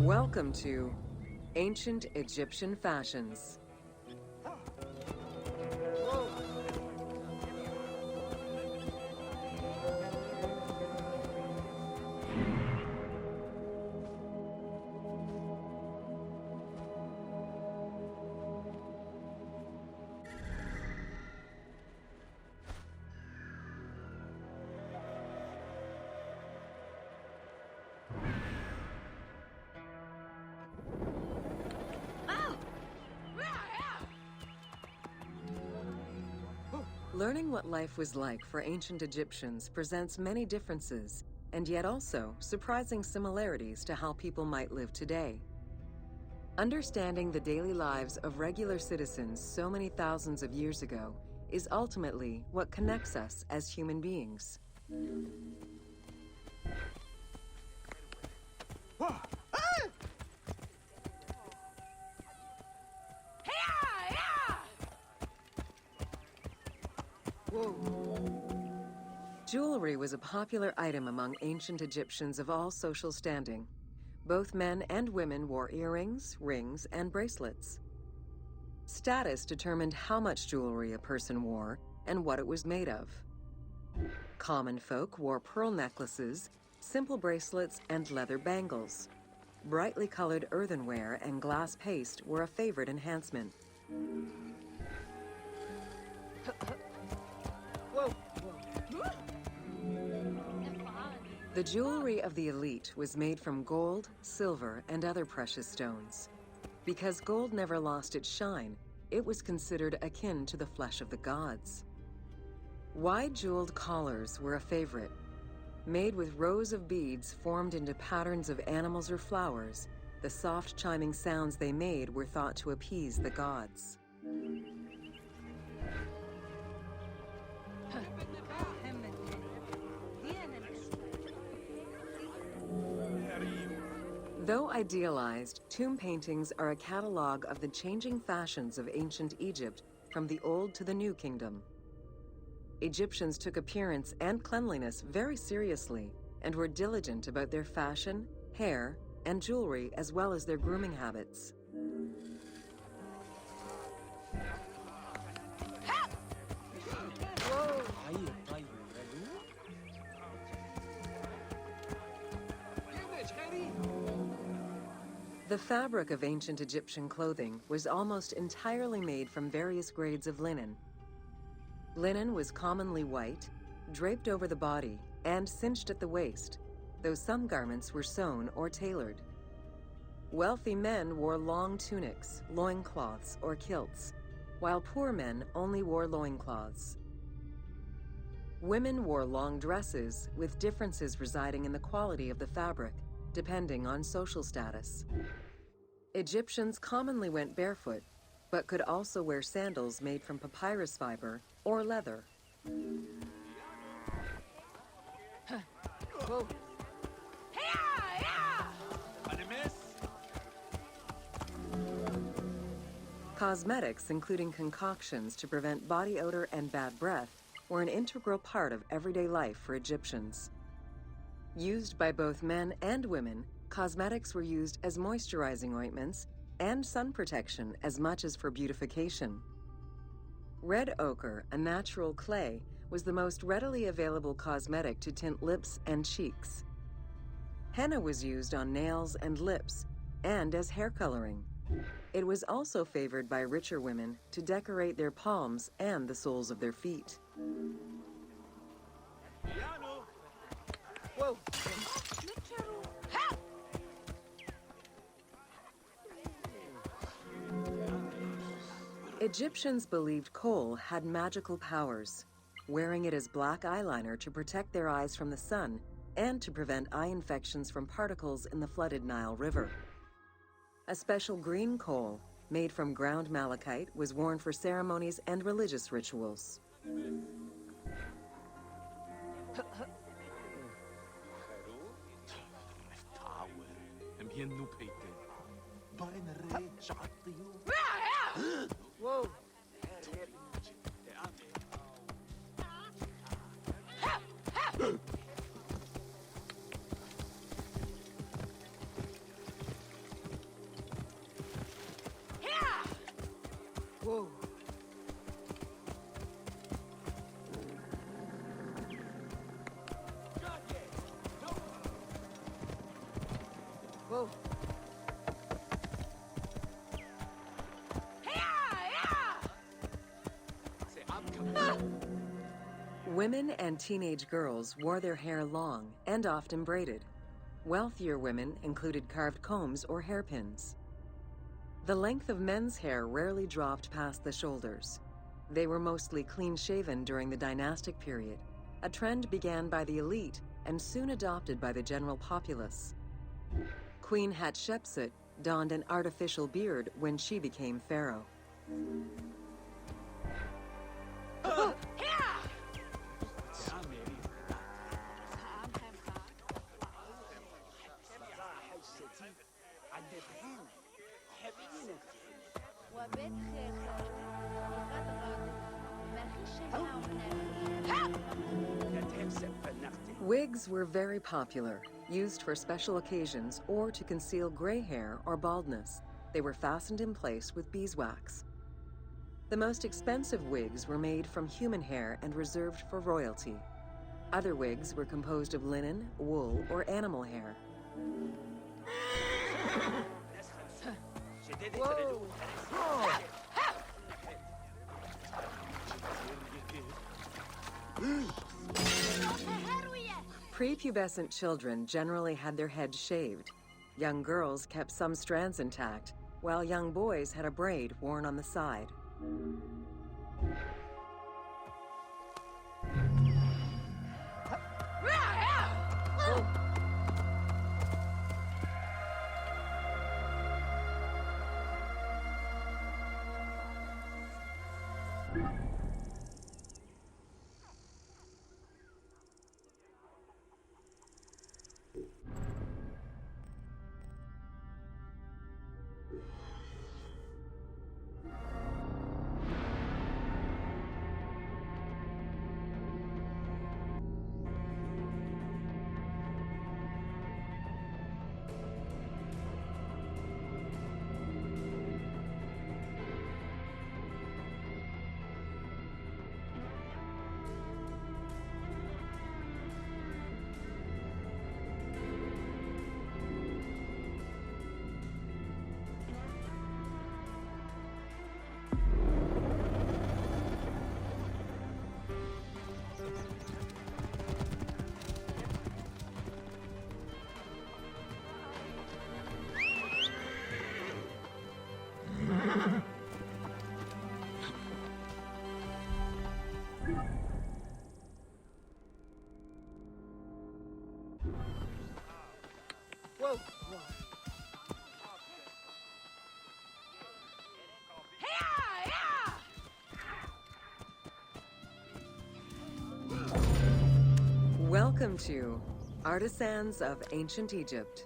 Welcome to Ancient Egyptian Fashions. Learning what life was like for ancient Egyptians presents many differences, and yet also surprising similarities to how people might live today. Understanding the daily lives of regular citizens so many thousands of years ago is ultimately what connects us as human beings. Jewelry was a popular item among ancient Egyptians of all social standing. Both men and women wore earrings, rings, and bracelets. Status determined how much jewelry a person wore and what it was made of. Common folk wore pearl necklaces, simple bracelets, and leather bangles. Brightly colored earthenware and glass paste were a favorite enhancement. The jewelry of the elite was made from gold, silver, and other precious stones. Because gold never lost its shine, it was considered akin to the flesh of the gods. Wide jeweled collars were a favorite. Made with rows of beads formed into patterns of animals or flowers, the soft chiming sounds they made were thought to appease the gods. Though idealized, tomb paintings are a catalog of the changing fashions of ancient Egypt from the Old to the New Kingdom. Egyptians took appearance and cleanliness very seriously and were diligent about their fashion, hair, and jewelry as well as their grooming habits. The fabric of ancient Egyptian clothing was almost entirely made from various grades of linen. Linen was commonly white, draped over the body, and cinched at the waist, though some garments were sewn or tailored. Wealthy men wore long tunics, loincloths, or kilts, while poor men only wore loincloths. Women wore long dresses, with differences residing in the quality of the fabric, depending on social status. Egyptians commonly went barefoot, but could also wear sandals made from papyrus fiber or leather. Cosmetics, including concoctions to prevent body odor and bad breath, were an integral part of everyday life for Egyptians. Used by both men and women, cosmetics were used as moisturizing ointments and sun protection as much as for beautification. Red ochre, a natural clay, was the most readily available cosmetic to tint lips and cheeks. Henna was used on nails and lips, and as hair coloring. It was also favored by richer women to decorate their palms and the soles of their feet. Whoa. Egyptians believed kohl had magical powers, wearing it as black eyeliner to protect their eyes from the sun and to prevent eye infections from particles in the flooded Nile River. A special green kohl, made from ground malachite, was worn for ceremonies and religious rituals. Whoa. Whoa. Women and teenage girls wore their hair long and often braided. Wealthier women included carved combs or hairpins. The length of men's hair rarely dropped past the shoulders. They were mostly clean-shaven during the dynastic period, a trend began by the elite and soon adopted by the general populace. Queen Hatshepsut donned an artificial beard when she became pharaoh. Wigs were very popular, used for special occasions or to conceal gray hair or baldness. They were fastened in place with beeswax. The most expensive wigs were made from human hair and reserved for royalty. Other wigs were composed of linen, wool, or animal hair. Whoa. Prepubescent children generally had their heads shaved. Young girls kept some strands intact, while young boys had a braid worn on the side. Whoa. Welcome to Artisans of Ancient Egypt.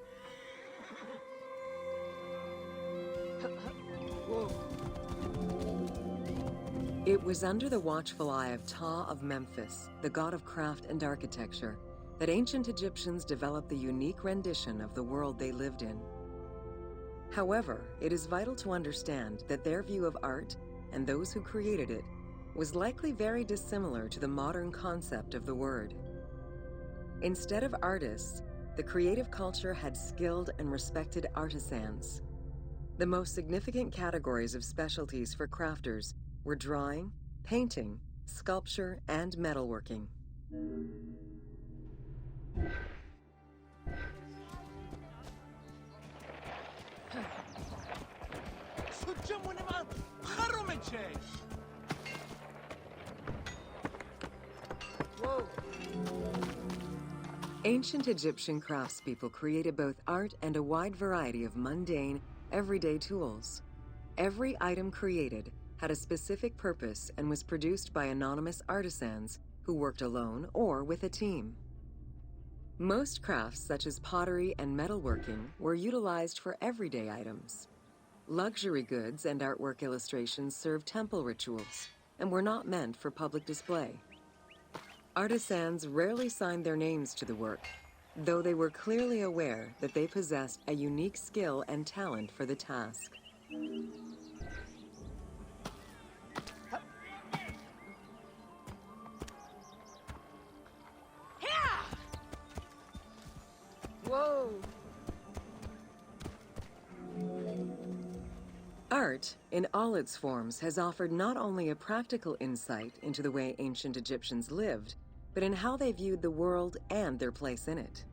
It was under the watchful eye of Ptah of Memphis, the god of craft and architecture, that ancient Egyptians developed the unique rendition of the world they lived in. However, it is vital to understand that their view of art, and those who created it, was likely very dissimilar to the modern concept of the word. Instead of artists, the creative culture had skilled and respected artisans. The most significant categories of specialties for crafters were drawing, painting, sculpture, and metalworking. Whoa. Ancient Egyptian craftspeople created both art and a wide variety of mundane, everyday tools. Every item created had a specific purpose and was produced by anonymous artisans who worked alone or with a team. Most crafts, such as pottery and metalworking, were utilized for everyday items. Luxury goods and artwork illustrations served temple rituals and were not meant for public display. Artisans rarely signed their names to the work, though they were clearly aware that they possessed a unique skill and talent for the task. Whoa. Art, in all its forms, has offered not only a practical insight into the way ancient Egyptians lived, but in how they viewed the world and their place in it.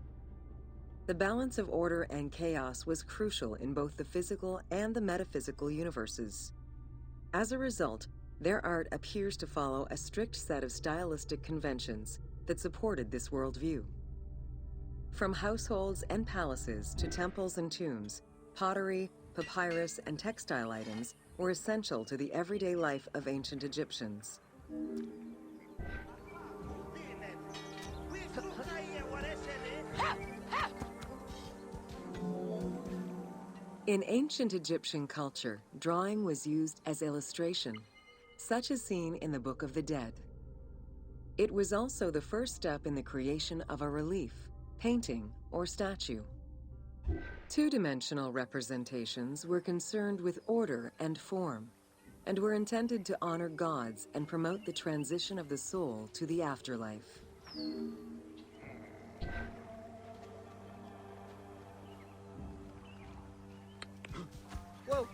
The balance of order and chaos was crucial in both the physical and the metaphysical universes. As a result, their art appears to follow a strict set of stylistic conventions that supported this worldview. From households and palaces to temples and tombs, pottery, papyrus, and textile items were essential to the everyday life of ancient Egyptians. In ancient Egyptian culture, drawing was used as illustration, such as seen in the Book of the Dead. It was also the first step in the creation of a relief, painting, or statue. Two-dimensional representations were concerned with order and form, and were intended to honor gods and promote the transition of the soul to the afterlife. Whoa!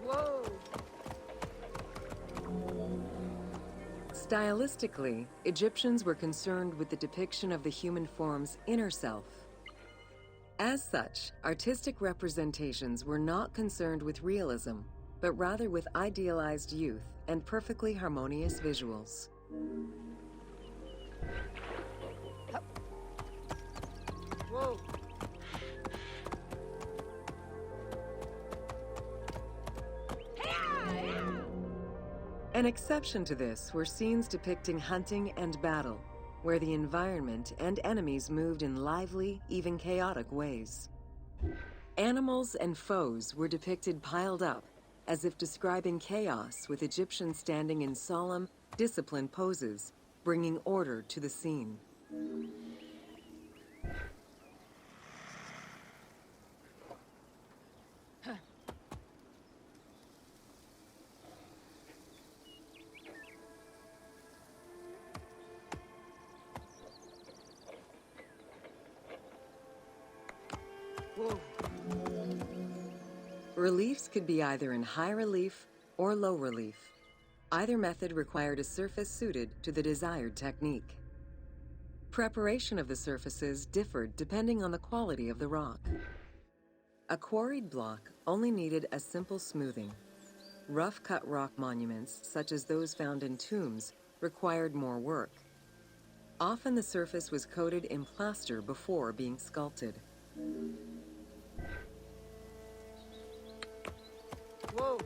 Whoa! Stylistically, Egyptians were concerned with the depiction of the human form's inner self. As such, artistic representations were not concerned with realism, but rather with idealized youth and perfectly harmonious visuals. Whoa! An exception to this were scenes depicting hunting and battle, where the environment and enemies moved in lively, even chaotic ways. Animals and foes were depicted piled up, as if describing chaos, with Egyptians standing in solemn, disciplined poses, bringing order to the scene. Whoa! Reliefs could be either in high relief or low relief. Either method required a surface suited to the desired technique. Preparation of the surfaces differed depending on the quality of the rock. A quarried block only needed a simple smoothing. Rough-cut rock monuments, such as those found in tombs, required more work. Often the surface was coated in plaster before being sculpted. Whoa!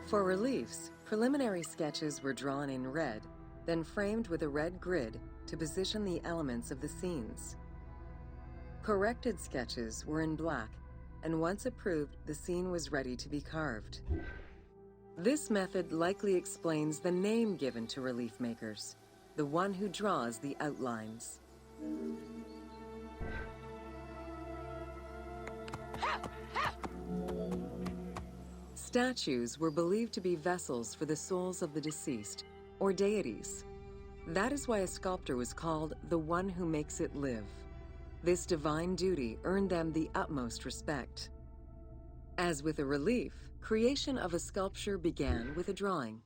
For reliefs, preliminary sketches were drawn in red, then framed with a red grid to position the elements of the scenes. Corrected sketches were in black, and once approved, the scene was ready to be carved. This method likely explains the name given to relief makers, the one who draws the outlines. Statues were believed to be vessels for the souls of the deceased, or deities. That is why a sculptor was called the one who makes it live. This divine duty earned them the utmost respect. As with a relief, creation of a sculpture began with a drawing.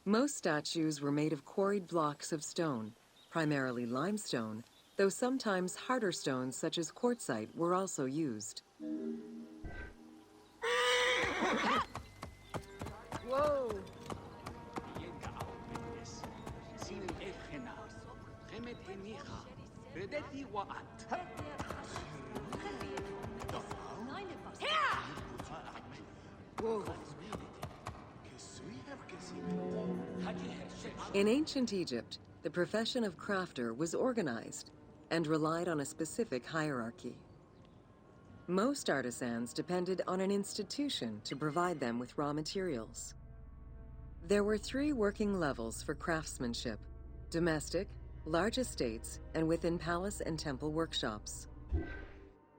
Most statues were made of quarried blocks of stone, primarily limestone, though sometimes harder stones such as quartzite were also used. Whoa! Whoa. In ancient Egypt, the profession of crafter was organized and relied on a specific hierarchy. Most artisans depended on an institution to provide them with raw materials. There were 3 working levels for craftsmanship: domestic, large estates, and within palace and temple workshops.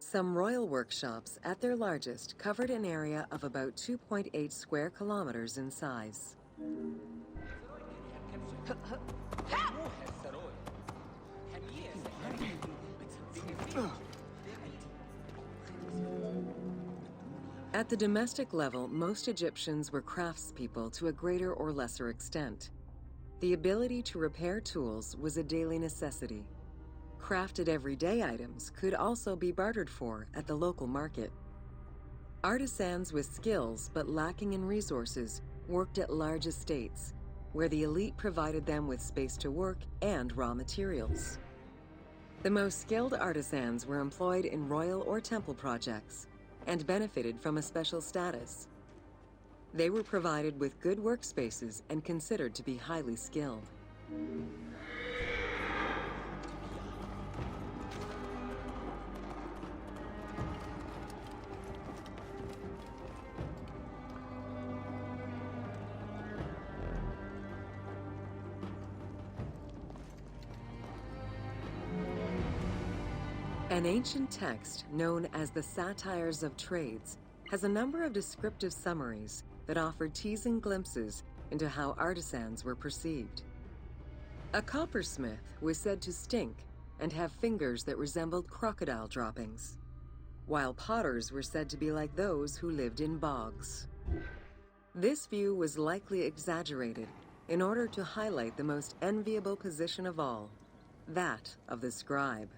Some royal workshops, at their largest, covered an area of about 2.8 square kilometers in size. At the domestic level, most Egyptians were craftspeople to a greater or lesser extent. The ability to repair tools was a daily necessity. Crafted everyday items could also be bartered for at the local market. Artisans with skills but lacking in resources worked at large estates, where the elite provided them with space to work and raw materials. The most skilled artisans were employed in royal or temple projects and benefited from a special status. They were provided with good workspaces and considered to be highly skilled. An ancient text known as the Satires of Trades has a number of descriptive summaries that offer teasing glimpses into how artisans were perceived. A coppersmith was said to stink and have fingers that resembled crocodile droppings, while potters were said to be like those who lived in bogs. This view was likely exaggerated in order to highlight the most enviable position of all, that of the scribe.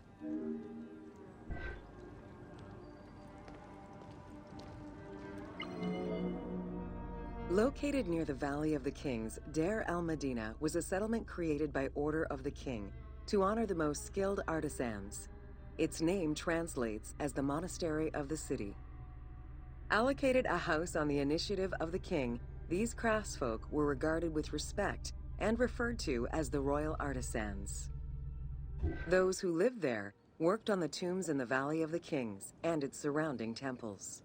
Located near the Valley of the Kings, Deir el-Medina was a settlement created by order of the king to honor the most skilled artisans. Its name translates as the Monastery of the City. Allocated a house on the initiative of the king, these craftsfolk were regarded with respect and referred to as the royal artisans. Those who lived there worked on the tombs in the Valley of the Kings and its surrounding temples.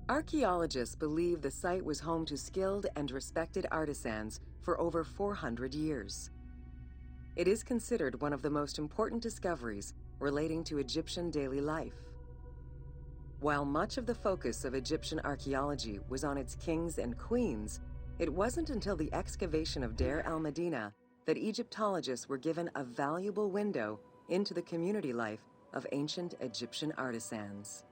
Archaeologists believe the site was home to skilled and respected artisans for over 400 years. It is considered one of the most important discoveries relating to Egyptian daily life. While much of the focus of Egyptian archaeology was on its kings and queens, it wasn't until the excavation of Deir el-Medina that Egyptologists were given a valuable window into the community life of ancient Egyptian artisans.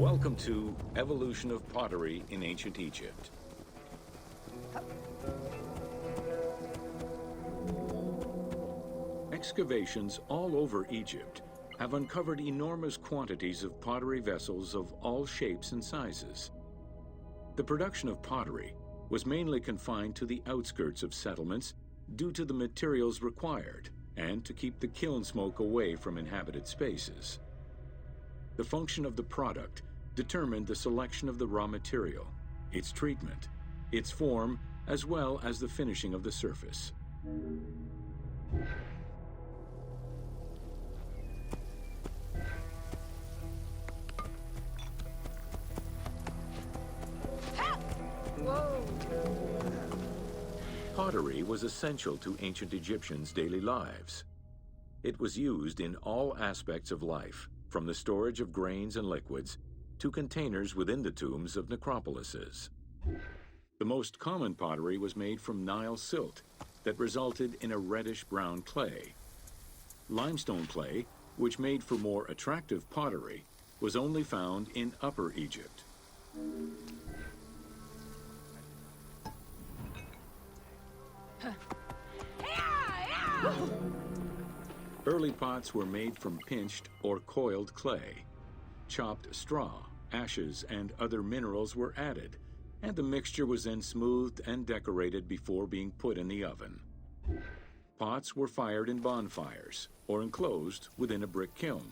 Welcome to Evolution of Pottery in Ancient Egypt. Excavations all over Egypt have uncovered enormous quantities of pottery vessels of all shapes and sizes. The production of pottery was mainly confined to the outskirts of settlements due to the materials required and to keep the kiln smoke away from inhabited spaces. The function of the product determined the selection of the raw material, its treatment, its form, as well as the finishing of the surface. Whoa! Pottery was essential to ancient Egyptians' daily lives. It was used in all aspects of life, from the storage of grains and liquids to containers within the tombs of necropolises. The most common pottery was made from Nile silt that resulted in a reddish-brown clay. Limestone clay, which made for more attractive pottery, was only found in Upper Egypt. Early pots were made from pinched or coiled clay. Chopped straw, ashes, and other minerals were added, and the mixture was then smoothed and decorated before being put in the oven. Pots were fired in bonfires or enclosed within a brick kiln.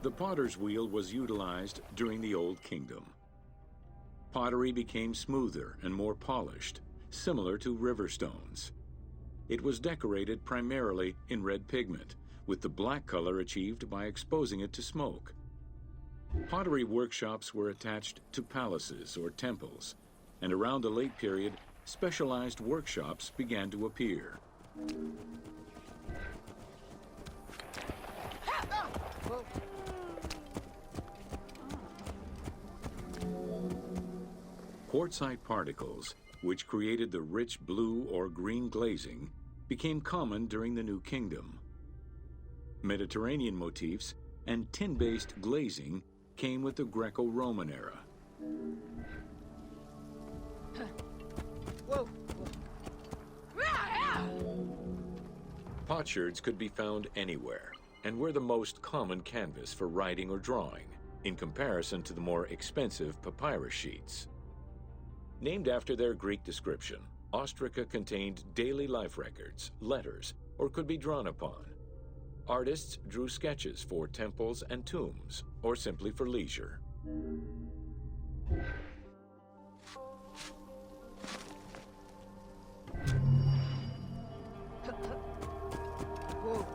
The potter's wheel was utilized during the Old Kingdom. Pottery became smoother and more polished, similar to river stones. It was decorated primarily in red pigment, with the black color achieved by exposing it to smoke. Pottery workshops were attached to palaces or temples, and around the late period, specialized workshops began to appear. Whoa! Quartzite particles, which created the rich blue or green glazing, became common during the New Kingdom. Mediterranean motifs and tin-based glazing came with the Greco-Roman era. Whoa! Potsherds could be found anywhere and were the most common canvas for writing or drawing, in comparison to the more expensive papyrus sheets. Named after their Greek description, ostraca contained daily life records, letters, or could be drawn upon. Artists drew sketches for temples and tombs, or simply for leisure. Whoa!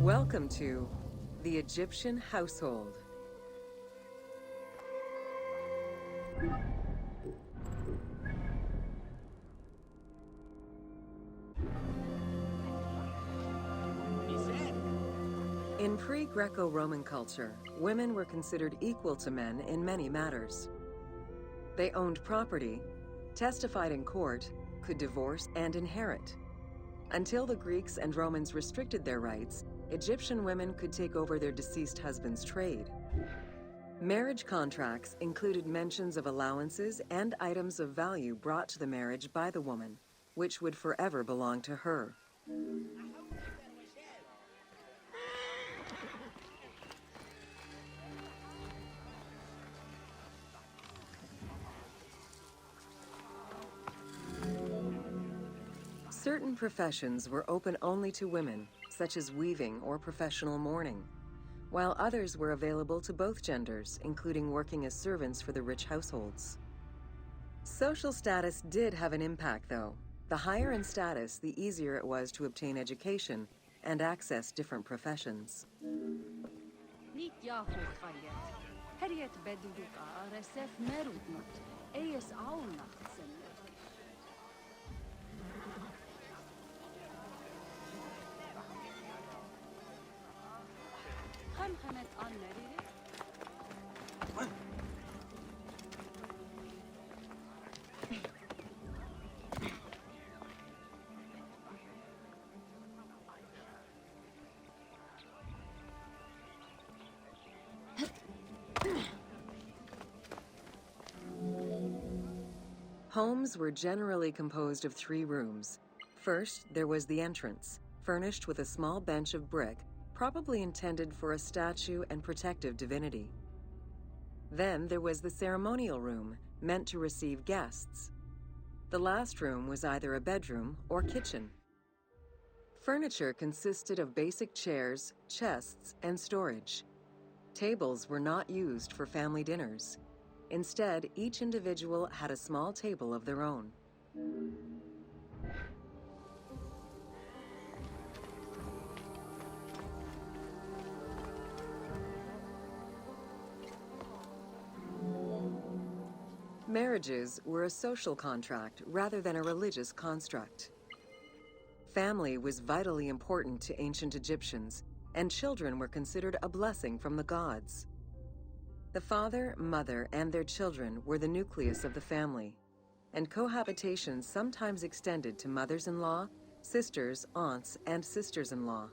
Welcome to the Egyptian household. He said. In pre-Greco-Roman culture, women were considered equal to men in many matters. They owned property, testified in court, could divorce and inherit. Until the Greeks and Romans restricted their rights, Egyptian women could take over their deceased husband's trade. Marriage contracts included mentions of allowances and items of value brought to the marriage by the woman, which would forever belong to her. Certain professions were open only to women, such as weaving or professional mourning, while others were available to both genders, including working as servants for the rich households. Social status did have an impact, though. The higher in status, the easier it was to obtain education and access different professions. Homes were generally composed of 3 rooms. First, there was the entrance, furnished with a small bench of brick, probably intended for a statue and protective divinity. Then there was the ceremonial room, meant to receive guests. The last room was either a bedroom or kitchen. Furniture consisted of basic chairs, chests, and storage. Tables were not used for family dinners. Instead, each individual had a small table of their own. Marriages were a social contract rather than a religious construct. Family was vitally important to ancient Egyptians, and children were considered a blessing from the gods. The father, mother, and their children were the nucleus of the family, and cohabitation sometimes extended to mothers-in-law, sisters, aunts, and sisters-in-law.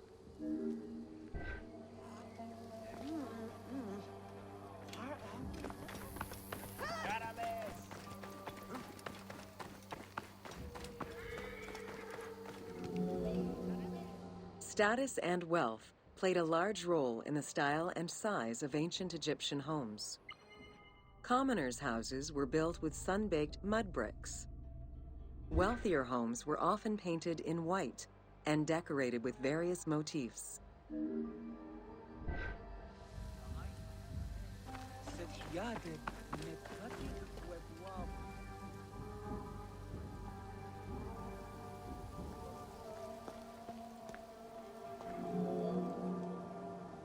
Status and wealth played a large role in the style and size of ancient Egyptian homes. Commoners' houses were built with sun-baked mud bricks. Wealthier homes were often painted in white and decorated with various motifs.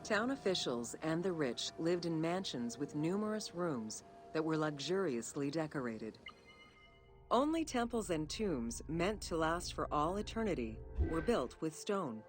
Town officials and the rich lived in mansions with numerous rooms that were luxuriously decorated. Only temples and tombs meant to last for all eternity were built with stone.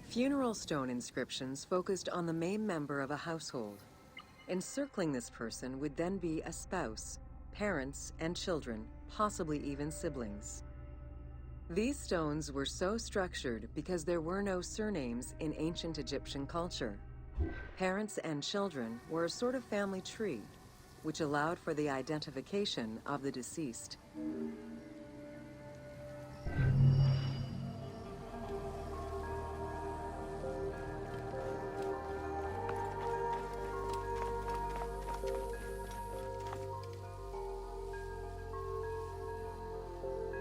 Funeral stone inscriptions focused on the main member of a household. Encircling this person would then be a spouse, parents, and children, possibly even siblings. These stones were so structured because there were no surnames in ancient Egyptian culture. Parents and children were a sort of family tree, which allowed for the identification of the deceased.